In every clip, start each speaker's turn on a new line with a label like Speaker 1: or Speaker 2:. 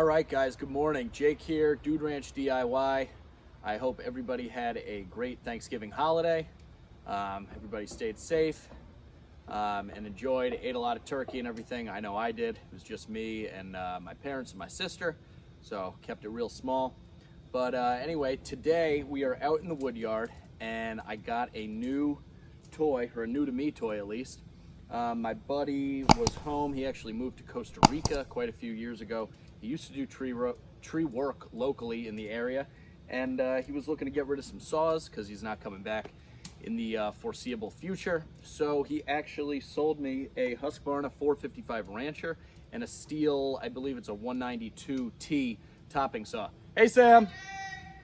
Speaker 1: Alright guys, good morning. Jake here, Dude Ranch DIY. I hope everybody had a great Thanksgiving holiday. Everybody stayed safe and enjoyed, ate a lot of turkey and everything. I know I did. It was just me and my parents and my sister, so kept it real small. But anyway, today we are out in the Woodyard and I got a new toy, or a new to me toy at least. My buddy was home. He actually moved to Costa Rica quite a few years ago. He used to do tree work locally in the area, and he was looking to get rid of some saws because he's not coming back in the foreseeable future. So he actually sold me a Husqvarna 455 Rancher and a Stihl, I believe it's a 192T topping saw. Hey Sam!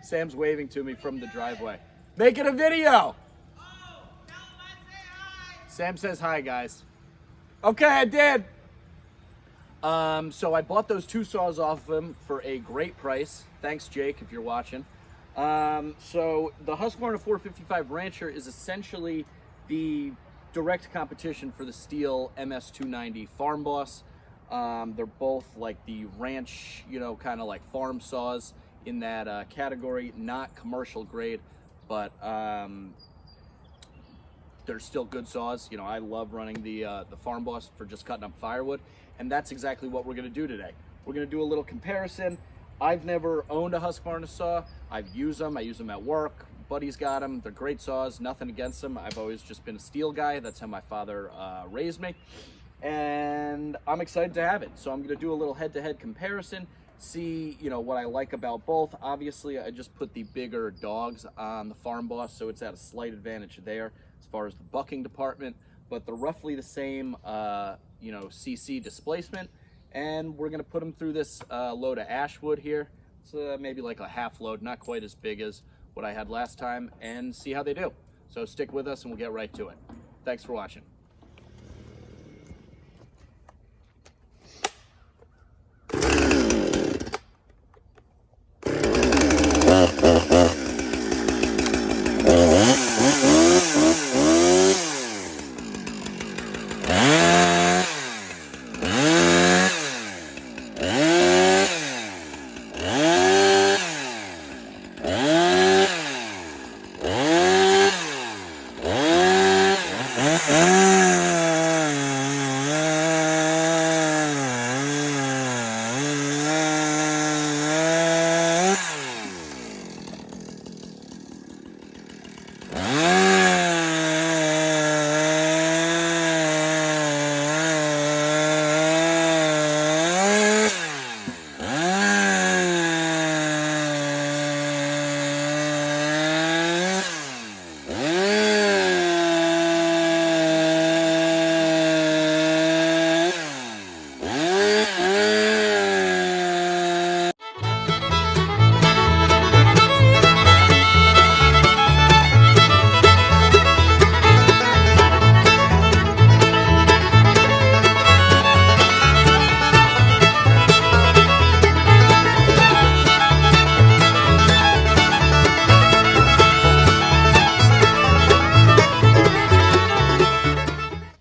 Speaker 1: Sam's waving to me from the driveway. Making a video! Sam says hi, guys. Okay, I did. So I bought those two saws off of him for a great price. Thanks, Jake, if you're watching. So the Husqvarna 455 Rancher is essentially the direct competition for the Stihl MS-290 Farm Boss. They're both like the ranch, you know, kind of like farm saws in that category. Not commercial grade, but they're still good saws. You know, I love running the Farm Boss for just cutting up firewood, and that's exactly what we're gonna do today. We're gonna do a little comparison. I've never owned a Husqvarna saw. I've used them. I use them at work. Buddy's got them. They're great saws. Nothing against them. I've always just been a Stihl guy. That's how my father raised me, and I'm excited to have it. So I'm gonna do a little head-to-head comparison. See, you know, what I like about both. Obviously, I just put the bigger dogs on the Farm Boss, so it's at a slight advantage there as far as the bucking department, but they're roughly the same, you know, CC displacement. And we're gonna put them through this load of ash wood here. It's maybe like a half load, not quite as big as what I had last time, and see how they do. So stick with us and we'll get right to it. Thanks for watching.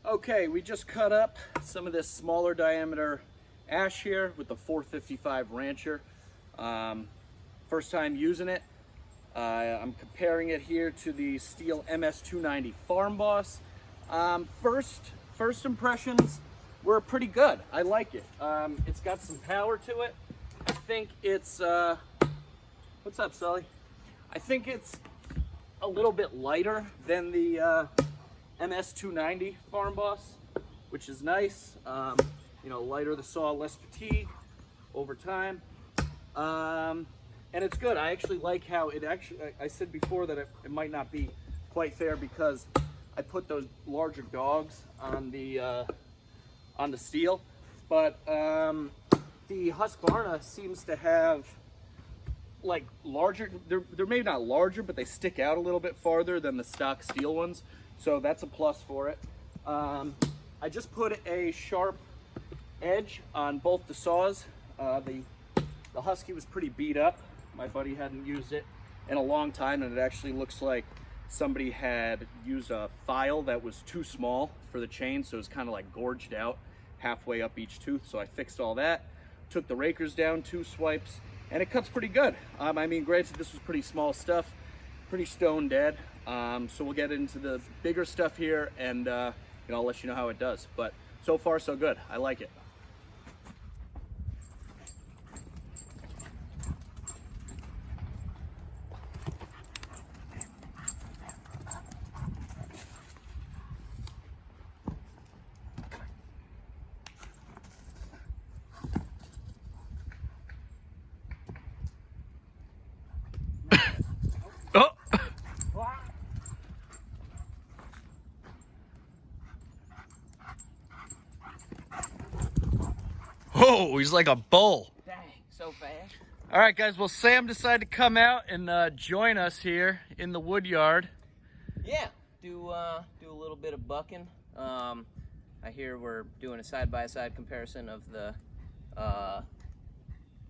Speaker 1: Okay, we just cut up some of this smaller diameter ash here with the 455 Rancher. First time using it. I'm comparing it here to the Stihl MS-290 Farm Boss. First impressions were pretty good. I like it. It's got some power to it. I think it's, what's up, Sully? I think it's a little bit lighter than the MS-290 Farm Boss, which is nice. You know, lighter the saw, less fatigue over time. And it's good. I actually like how it actually, I said before that it might not be quite fair because I put those larger dogs on the Stihl, but the Husqvarna seems to have like larger, they're maybe not larger, but they stick out a little bit farther than the stock Stihl ones. So that's a plus for it. I just put a sharp edge on both the saws. The Husky was pretty beat up. My buddy hadn't used it in a long time, and it actually looks like somebody had used a file that was too small for the chain, so it was kind of like gorged out halfway up each tooth, so I fixed all that. took the rakers down 2 swipes, and it cuts pretty good. I mean, granted, this was pretty small stuff, pretty stone dead. So we'll get into the bigger stuff here, and you know, I'll let you know how it does. But so far, so good. I like it.
Speaker 2: Oh! Oh, he's like a bull.
Speaker 3: Dang, so fast.
Speaker 2: All right, guys. Well, Sam decided to come out and join us here in the Woodyard.
Speaker 3: Yeah, do a little bit of bucking. I hear we're doing a side-by-side comparison of the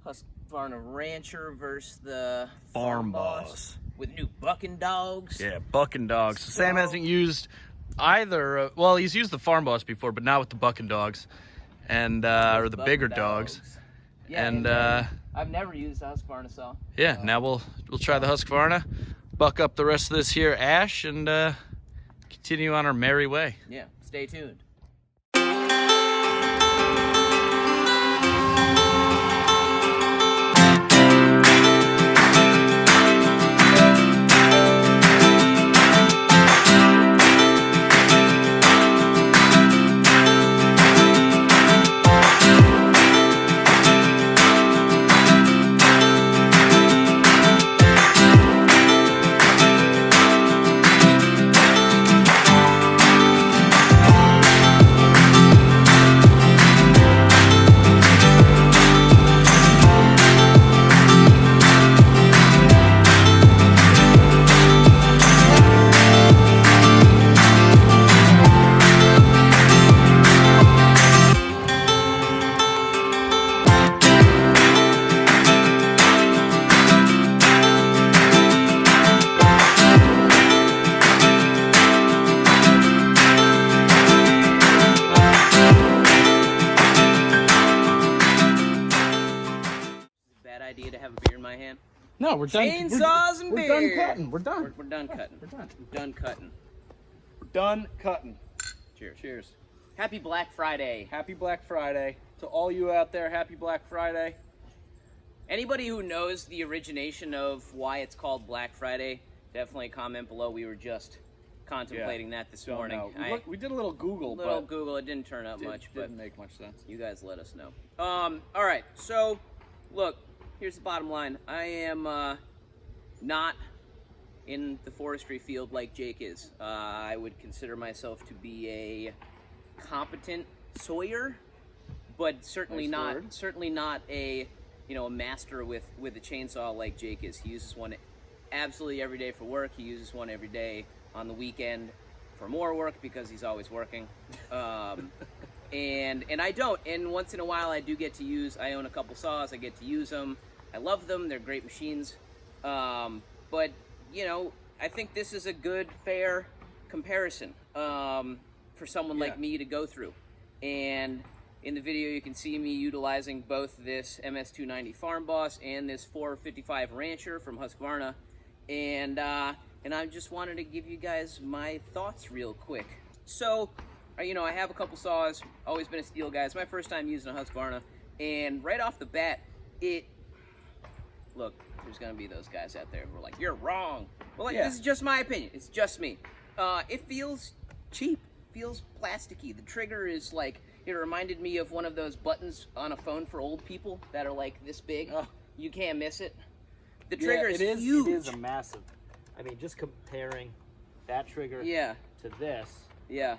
Speaker 3: Husqvarna Rancher versus the
Speaker 2: Farm Boss
Speaker 3: with new bucking dogs.
Speaker 2: Yeah, bucking dogs. So Sam hasn't used either. Well, he's used the Farm Boss before, but not with the bucking dogs, and or the bigger dogs.
Speaker 3: Yeah,
Speaker 2: and
Speaker 3: I've never used a Husqvarna saw.
Speaker 2: Yeah, now we'll try the Husqvarna, buck up the rest of this here ash, and continue on our merry way.
Speaker 3: Yeah, stay tuned. Idea to have a beer in my hand.
Speaker 1: No, we're done.
Speaker 3: Chainsaws and beer.
Speaker 1: We're done cutting. We're done.
Speaker 3: We're done cutting.
Speaker 1: We're done.
Speaker 3: We're done cutting.
Speaker 1: We're done cutting.
Speaker 3: Cheers.
Speaker 1: Cheers.
Speaker 3: Happy Black Friday.
Speaker 1: Happy Black Friday to all you out there. Happy Black Friday.
Speaker 3: Anybody who knows the origination of why it's called Black Friday, definitely comment below. We were just contemplating that this morning.
Speaker 1: We did a little Google,
Speaker 3: but Google. It didn't turn out much, but
Speaker 1: didn't make much sense.
Speaker 3: You guys let us know. All right. So, look. Here's the bottom line. I am not in the forestry field like Jake is. I would consider myself to be a competent sawyer, but certainly not a a master with a chainsaw like Jake is. He uses one absolutely every day for work. He uses one every day on the weekend for more work because he's always working. And I don't. And once in a while I do get to use. I own a couple saws. I get to use them. I love them. They're great machines. But, you know, I think this is a good, fair comparison for someone like me to go through. And in the video, you can see me utilizing both this MS-290 Farm Boss and this 455 Rancher from Husqvarna. And I just wanted to give you guys my thoughts real quick. So, you know, I have a couple saws. Always been a Stihl guy. It's my first time using a Husqvarna. And right off the bat, look, there's going to be those guys out there who are like, you're wrong. Well, like, this is just my opinion. It's just me. It feels cheap. Feels plasticky. The trigger is like, it reminded me of one of those buttons on a phone for old people that are like this big. You can't miss it. The trigger is huge.
Speaker 4: It is a massive. I mean, just comparing that trigger to this.
Speaker 3: Yeah.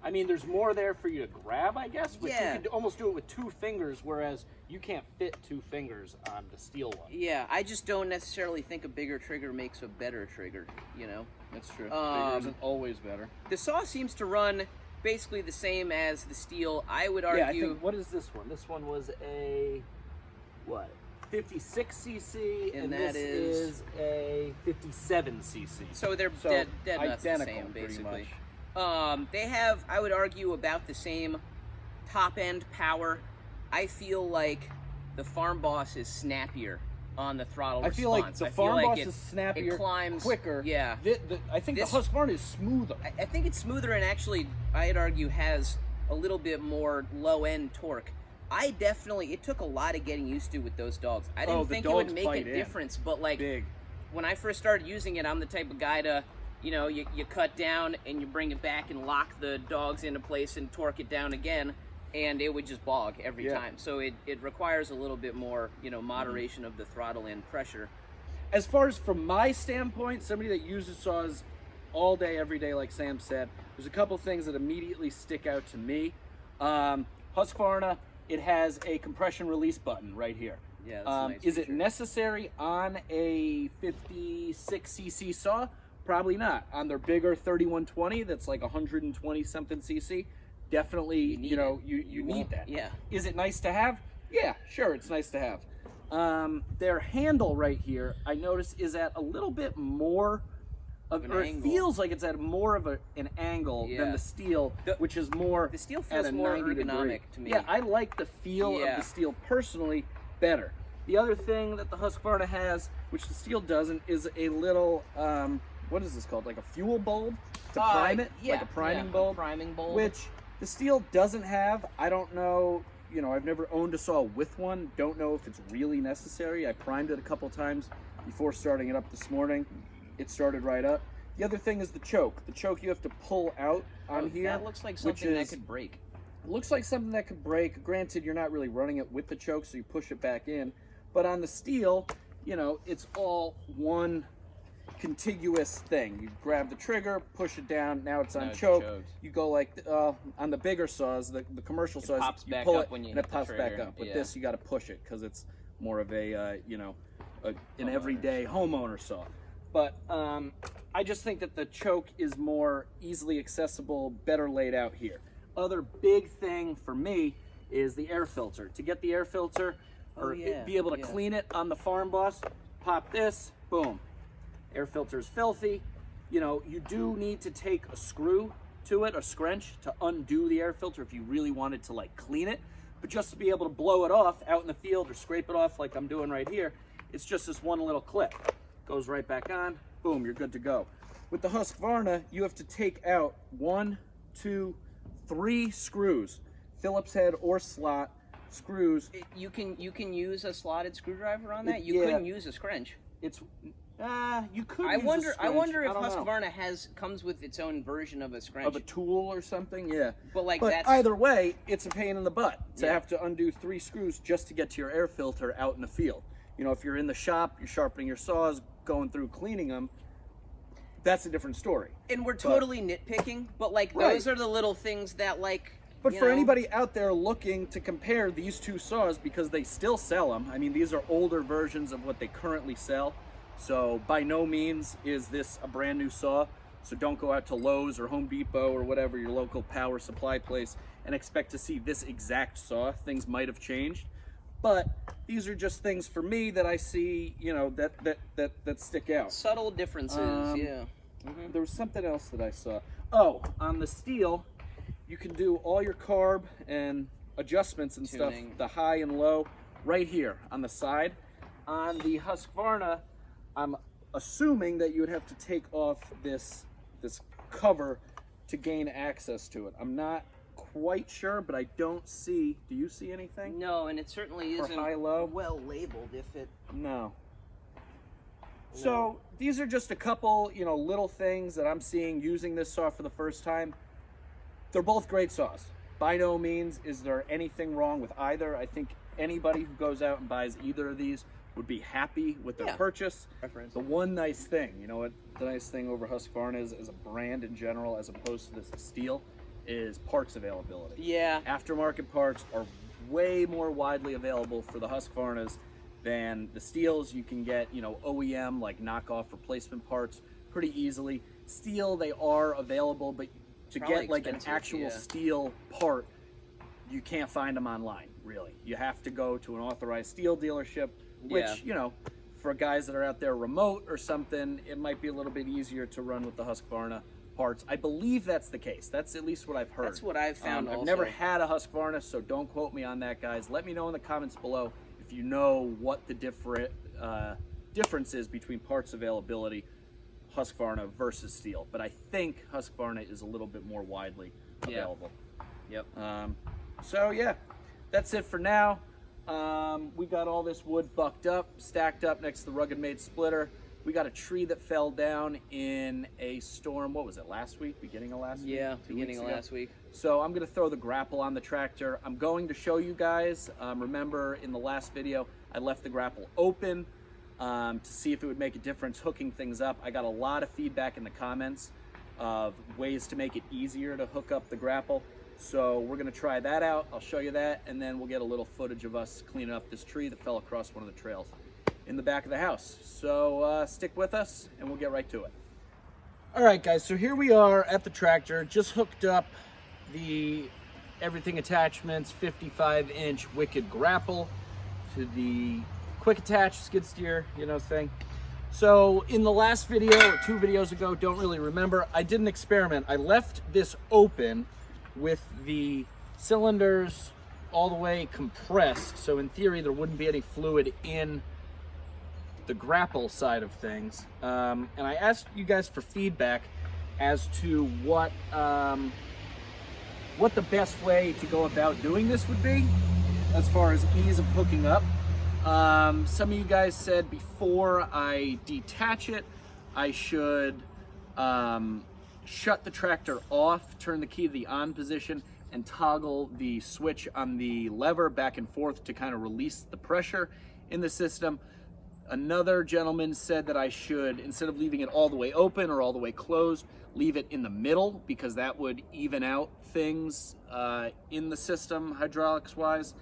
Speaker 4: I mean, there's more there for you to grab, I guess, but you could almost do it with 2 fingers, whereas you can't fit 2 fingers on the Stihl one.
Speaker 3: Yeah, I just don't necessarily think a bigger trigger makes a better trigger, you know?
Speaker 1: That's true. Bigger isn't always better.
Speaker 3: The saw seems to run basically the same as the Stihl. I would argue...
Speaker 4: Yeah, I think, what is this one? This one was a, 56cc, and this is a 57cc.
Speaker 3: So they're dead nuts the same, basically. They have, I would argue, about the same top-end power. I feel like the Farm Boss is snappier on the throttle
Speaker 4: I feel like
Speaker 3: response.
Speaker 4: the
Speaker 3: I feel
Speaker 4: Farm
Speaker 3: like
Speaker 4: Boss
Speaker 3: it,
Speaker 4: is snappier,
Speaker 3: it climbs
Speaker 4: quicker.
Speaker 3: Yeah.
Speaker 4: I think
Speaker 3: This-
Speaker 4: the Husqvarna is smoother.
Speaker 3: I think it's smoother and actually, I'd argue, has a little bit more low-end torque. It took a lot of getting used to with those dogs. I didn't
Speaker 4: the
Speaker 3: think it would
Speaker 4: dogs
Speaker 3: make a
Speaker 4: bite in.
Speaker 3: difference, but like
Speaker 4: Big.
Speaker 3: when I first started using it, I'm the type of guy to, you know, you cut down and you bring it back and lock the dogs into place and torque it down again, and it would just bog every
Speaker 4: Yeah.
Speaker 3: time. So it requires a little bit more, you know, moderation of the throttle and pressure.
Speaker 4: As far as from my standpoint, somebody that uses saws all day, every day, like Sam said, there's a couple things that immediately stick out to me. Husqvarna, it has a compression release button right here.
Speaker 3: Yeah, that's a nice
Speaker 4: Is it
Speaker 3: feature.
Speaker 4: necessary on a 56cc saw? Probably not. On their bigger 3120, that's like 120 something cc, definitely, you
Speaker 3: need
Speaker 4: know,
Speaker 3: it.
Speaker 4: you need
Speaker 3: won't-
Speaker 4: that.
Speaker 3: Yeah.
Speaker 4: Is it nice to have? Yeah, sure, it's nice to have. Their handle right here, I notice, is at a little bit more of
Speaker 3: An
Speaker 4: or it
Speaker 3: angle.
Speaker 4: feels like it's at more of an angle than
Speaker 3: Yeah.
Speaker 4: the steel,
Speaker 3: The-
Speaker 4: which is more
Speaker 3: the steel
Speaker 4: at
Speaker 3: feels
Speaker 4: a
Speaker 3: more
Speaker 4: 90 degree.
Speaker 3: ergonomic to me.
Speaker 4: Yeah, I like the feel of
Speaker 3: Yeah.
Speaker 4: the steel personally better. The other thing that the Husqvarna has, which the steel doesn't, is a little what is this called? Like a fuel bulb to prime it,
Speaker 3: Yeah,
Speaker 4: like a priming
Speaker 3: yeah,
Speaker 4: bulb,
Speaker 3: priming bulb.
Speaker 4: which the steel doesn't have. I don't know. You know, I've never owned a saw with one. Don't know if it's really necessary. I primed it a couple times before starting it up this morning. It started right up. The other thing is the choke. The choke you have to pull out on here.
Speaker 3: That looks like
Speaker 4: which
Speaker 3: something that
Speaker 4: is-
Speaker 3: could break.
Speaker 4: looks like something that could break. Granted, you're not really running it with the choke, so you push it back in. But on the steel, you know, it's all one contiguous thing. You grab the trigger, push it down, now it's on
Speaker 3: Now it's
Speaker 4: choke.
Speaker 3: choked.
Speaker 4: You go like, on the bigger saws, the commercial saws,
Speaker 3: pops
Speaker 4: you
Speaker 3: back
Speaker 4: pull
Speaker 3: up
Speaker 4: it
Speaker 3: when you
Speaker 4: and
Speaker 3: hit
Speaker 4: it
Speaker 3: the
Speaker 4: pops back
Speaker 3: trigger,
Speaker 4: up. With
Speaker 3: yeah.
Speaker 4: this, you got to push it because it's more of a, you know, an everyday homeowner saw. But I just think that the choke is more easily accessible, better laid out here. Other big thing for me is the air filter. To get the air filter or
Speaker 3: yeah,
Speaker 4: be able to
Speaker 3: yeah.
Speaker 4: clean it on the Farm Boss, pop this, boom. Air filter is filthy. You know, you do need to take a screw to it, a scrunch, to undo the air filter if you really wanted to like clean it. But just to be able to blow it off out in the field or scrape it off like I'm doing right here, it's just this one little clip. Goes right back on, boom, you're good to go. With the Husqvarna, you have to take out 1, 2, 3 screws, Phillips head or slot screws.
Speaker 3: You can use a slotted screwdriver on that. You
Speaker 4: Yeah.
Speaker 3: couldn't use a scrunch.
Speaker 4: It's you could.
Speaker 3: I
Speaker 4: use a
Speaker 3: wonder
Speaker 4: scrunch,
Speaker 3: if
Speaker 4: I don't know.
Speaker 3: Husqvarna comes with its own version of a scrunch.
Speaker 4: Of a tool or something, yeah.
Speaker 3: But like
Speaker 4: But
Speaker 3: that's
Speaker 4: either way, it's a pain in the butt to
Speaker 3: Yeah.
Speaker 4: have to undo 3 screws just to get to your air filter out in the field. You know, if you're in the shop, you're sharpening your saws, going through cleaning them, that's a different story.
Speaker 3: and we're totally nitpicking, but like
Speaker 4: Right.
Speaker 3: those are the little things that like.
Speaker 4: But
Speaker 3: you
Speaker 4: for
Speaker 3: know,
Speaker 4: anybody out there looking to compare these two saws, because they still sell them, I mean, these are older versions of what they currently sell. So by no means is this a brand new saw. So don't go out to Lowe's or Home Depot or whatever, your local power supply place, and expect to see this exact saw. Things might have changed. But these are just things for me that I see, you know, that stick out.
Speaker 3: subtle differences. Yeah.
Speaker 4: There was something else that I saw. Oh, on the steel, you can do all your carb and adjustments and
Speaker 3: Tuning.
Speaker 4: stuff, the high and low, right here on the side. On the Husqvarna, I'm assuming that you would have to take off this cover to gain access to it. I'm not quite sure, but I don't see. Do you see anything?
Speaker 3: No, and it certainly
Speaker 4: For
Speaker 3: isn't
Speaker 4: high-low?
Speaker 3: well labeled. If it
Speaker 4: No. So these are just a couple, you know, little things that I'm seeing using this saw for the first time. They're both great saws. By no means is there anything wrong with either. I think anybody who goes out and buys either of these would be happy with their
Speaker 3: Yeah.
Speaker 4: purchase.
Speaker 3: Preference.
Speaker 4: The one nice thing, you know what the nice thing over Husqvarna is as a brand in general, as opposed to this steel, is parts availability.
Speaker 3: yeah,
Speaker 4: Aftermarket parts are way more widely available for the Husqvarnas than the steels. You can get, you know, OEM, like knockoff replacement parts pretty easily. Steel, they are available, but to
Speaker 3: Probably
Speaker 4: get like an
Speaker 3: expensive,
Speaker 4: actual
Speaker 3: yeah.
Speaker 4: steel part, you can't find them online, really. You have to go to an authorized steel dealership, which,
Speaker 3: Yeah.
Speaker 4: you know, for guys that are out there remote or something, it might be a little bit easier to run with the Husqvarna. parts. I believe that's the case. That's at least what I've heard.
Speaker 3: That's what I've found
Speaker 4: I've
Speaker 3: also.
Speaker 4: never had a Husqvarna, so don't quote me on that, guys. Let me know in the comments below if you know what the difference is between parts availability, Husqvarna versus Stihl. But I think Husqvarna is a little bit more widely available.
Speaker 3: Yep.
Speaker 4: So yeah, that's it for now. We got all this wood bucked up, stacked up next to the RuggedMade splitter. We got a tree that fell down in a storm. What was it, last week? Beginning of last week?
Speaker 3: Yeah,
Speaker 4: 2
Speaker 3: beginning
Speaker 4: weeks
Speaker 3: of
Speaker 4: ago?
Speaker 3: last week.
Speaker 4: So I'm gonna throw the grapple on the tractor. I'm going to show you guys, remember in the last video, I left the grapple open to see if it would make a difference hooking things up. I got a lot of feedback in the comments of ways to make it easier to hook up the grapple. So we're gonna try that out. I'll show you that, and then we'll get a little footage of us cleaning up this tree that fell across one of the trails in the back of the house. So stick with us and we'll get right to it. All right, guys, so here we are at the tractor, just hooked up the everything attachments 55-inch Wicked grapple to the quick attach skid steer, thing. So in the last video or 2 videos ago, don't really remember, I did an experiment. I left this open with the cylinders all the way compressed, so in theory there wouldn't be any fluid in the grapple side of things, and I asked you guys for feedback as to what the best way to go about doing this would be as far as ease of hooking up. Some of you guys said before I detach it, I should shut the tractor off, turn the key to the on position, and toggle the switch on the lever back and forth to kind of release the pressure in the system. Another gentleman said that I should, instead of leaving it all the way open or all the way closed, leave it in the middle because that would even out things in the system hydraulics wise.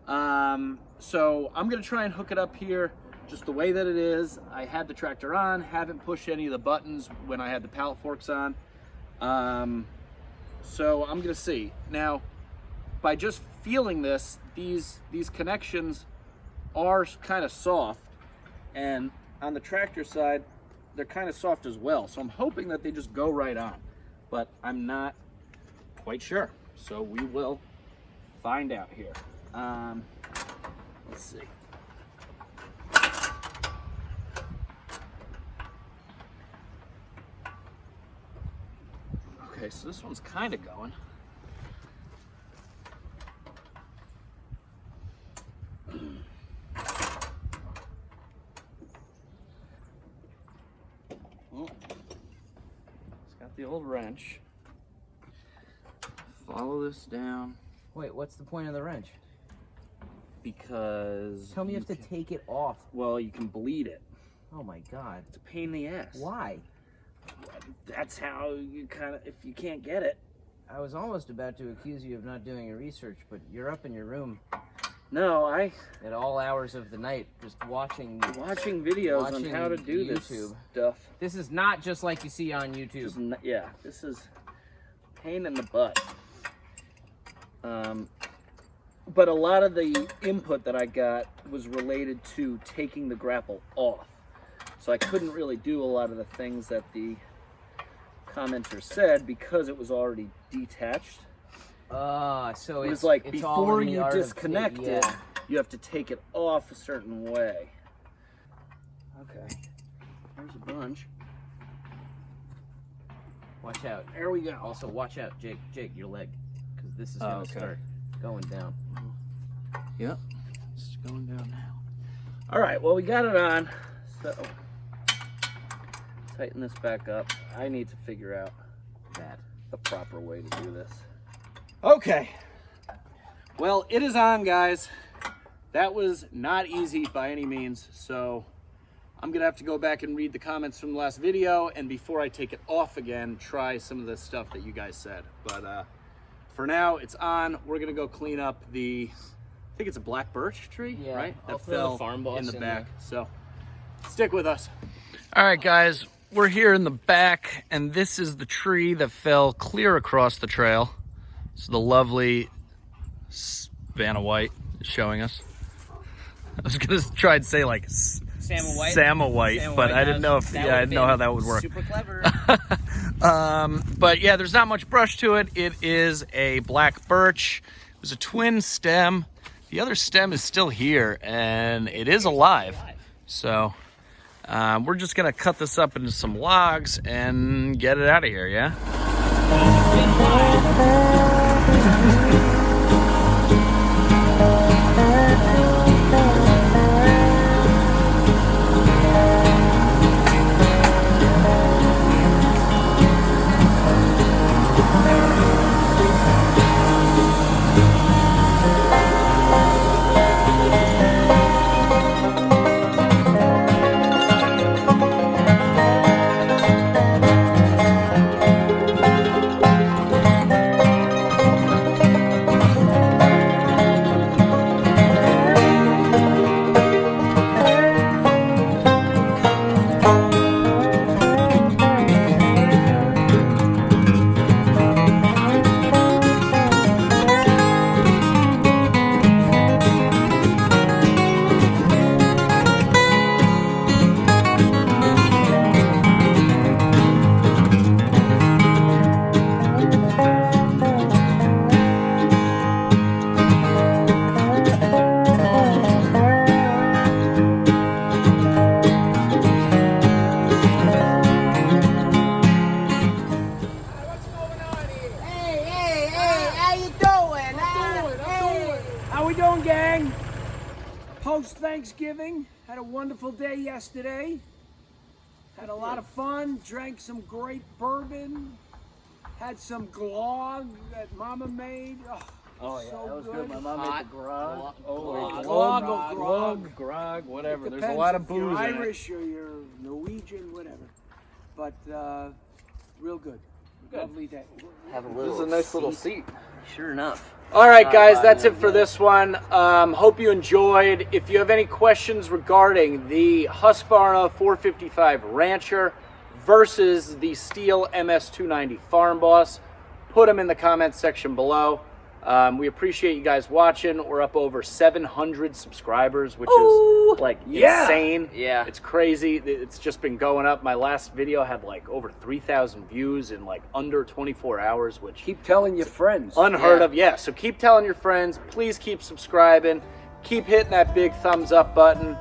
Speaker 4: So I'm gonna try and hook it up here just the way that it is. I had the tractor on, haven't pushed any of the buttons when I had the pallet forks on. So I'm gonna see. Now, by just feeling this, these connections are kind of soft, and on the tractor side, they're kind of soft as well. So I'm hoping that they just go right on, but I'm not quite sure. So we will find out here. Let's see. Okay, so this one's kind of going. It's got the old wrench. Follow this down.
Speaker 3: Wait, what's the point of the wrench?
Speaker 4: Because
Speaker 3: Tell me you have to take it off.
Speaker 4: well, you can bleed it.
Speaker 3: Oh my god.
Speaker 4: It's a pain in the ass.
Speaker 3: Why?
Speaker 4: That's how you kind of, if you can't get it.
Speaker 3: I was almost about to accuse you of not doing your research, but you're up in your room
Speaker 4: No,
Speaker 3: at all hours of the night just watching
Speaker 4: videos on how to do this
Speaker 3: YouTube.
Speaker 4: stuff.
Speaker 3: This is not just like you see on YouTube.
Speaker 4: Yeah, this is pain in the butt. But a lot of the input that I got was related to taking the grapple off. So I couldn't really do a lot of the things that the commenter said because it was already detached.
Speaker 3: So
Speaker 4: It was
Speaker 3: it's
Speaker 4: like
Speaker 3: it's all
Speaker 4: before
Speaker 3: in the
Speaker 4: you
Speaker 3: art of
Speaker 4: disconnect it,
Speaker 3: yeah.
Speaker 4: you have to take it off a certain way. Okay, there's a bunch.
Speaker 3: Watch out.
Speaker 4: There we go.
Speaker 3: Also, watch out, Jake, your leg, because this is gonna start going down.
Speaker 4: Yep, it's going down now. All right, well, we got it on. So tighten this back up. I need to figure out the proper way to do this. Okay. Well, it is on, guys. That was not easy by any means. So I'm gonna have to go back and read the comments from the last video, and before I take it off again, try some of the stuff that you guys said. But for now, it's on. We're gonna go clean up the, I think it's a Black Birch tree,
Speaker 3: Yeah,
Speaker 4: right?
Speaker 3: I'll
Speaker 4: That
Speaker 3: throw the
Speaker 4: fell
Speaker 3: Farm Boss
Speaker 4: in the
Speaker 3: in
Speaker 4: back.
Speaker 3: there.
Speaker 4: So stick with us.
Speaker 2: All right, guys, we're here in the back, and this is the tree that fell clear across the trail. It's the lovely Vanna White showing us. I was gonna try and say like
Speaker 3: Salmon White.
Speaker 2: Salmon White,
Speaker 3: Salmon
Speaker 2: but
Speaker 3: White,
Speaker 2: I didn't know if
Speaker 3: that
Speaker 2: I didn't know how that would work.
Speaker 3: Super clever.
Speaker 2: But yeah, there's not much brush to it. It is a Black Birch. It was a twin stem. The other stem is still here, and it is alive. So we're just gonna cut this up into some logs and get it out of here, yeah?
Speaker 5: Post-Thanksgiving, had a wonderful day yesterday. Had a lot of fun, drank some great bourbon, had some glog that Mama made.
Speaker 1: Oh yeah,
Speaker 5: so
Speaker 1: that was
Speaker 5: good.
Speaker 1: good. My mom made the grog.
Speaker 5: Glog or grog.
Speaker 1: Grog, whatever.
Speaker 5: It
Speaker 1: There's a
Speaker 5: depends
Speaker 1: lot of
Speaker 5: if
Speaker 1: booze
Speaker 5: you're
Speaker 1: in it.
Speaker 5: Irish or you're Norwegian, whatever. But real good. Lovely day.
Speaker 3: Have a
Speaker 1: This
Speaker 3: little.
Speaker 1: is a nice little seat.
Speaker 3: Sure enough.
Speaker 4: All right, guys, that's it for this one. Hope you enjoyed. If you have any questions regarding the Husqvarna 455 Rancher versus the Stihl MS-290 Farm Boss, put them in the comments section below. We appreciate you guys watching. We're up over 700 subscribers, which is like insane.
Speaker 3: Yeah.
Speaker 4: It's crazy. It's just been going up. My last video had like over 3,000 views in like under 24 hours, which
Speaker 5: Keep telling your friends.
Speaker 4: unheard of. Yeah, so keep telling your friends. Please keep subscribing. Keep hitting that big thumbs up button.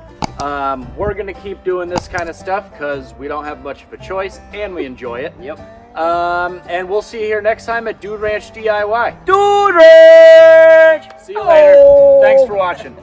Speaker 4: We're going to keep doing this kind of stuff because we don't have much of a choice and we enjoy it.
Speaker 3: Yep.
Speaker 4: And we'll see you here next time at Dude Ranch DIY. Dude Ranch! See you later. Thanks for watching.